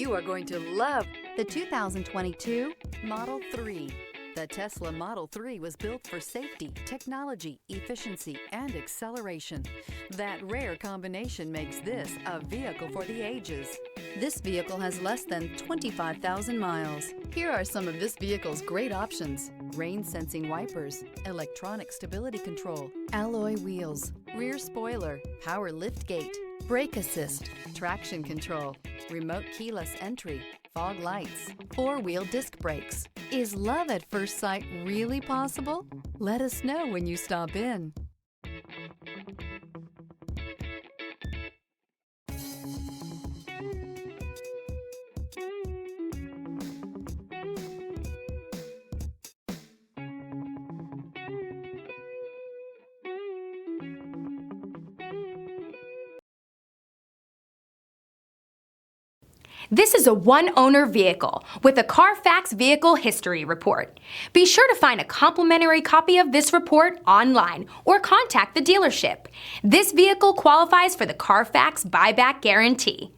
You are going to love the 2022 Model 3. The Tesla Model 3 was built for safety, technology, efficiency, and acceleration. That rare combination makes this a vehicle for the ages. This vehicle has less than 25,000 miles. Here are some of this vehicle's great options: rain-sensing wipers, electronic stability control, alloy wheels, rear spoiler, power liftgate, brake assist, traction control, remote keyless entry, fog lights, four-wheel disc brakes. Is love at first sight really possible? Let us know when you stop in. This is a one-owner vehicle with a CARFAX Vehicle History Report. Be sure to find a complimentary copy of this report online or contact the dealership. This vehicle qualifies for the CARFAX Buyback Guarantee.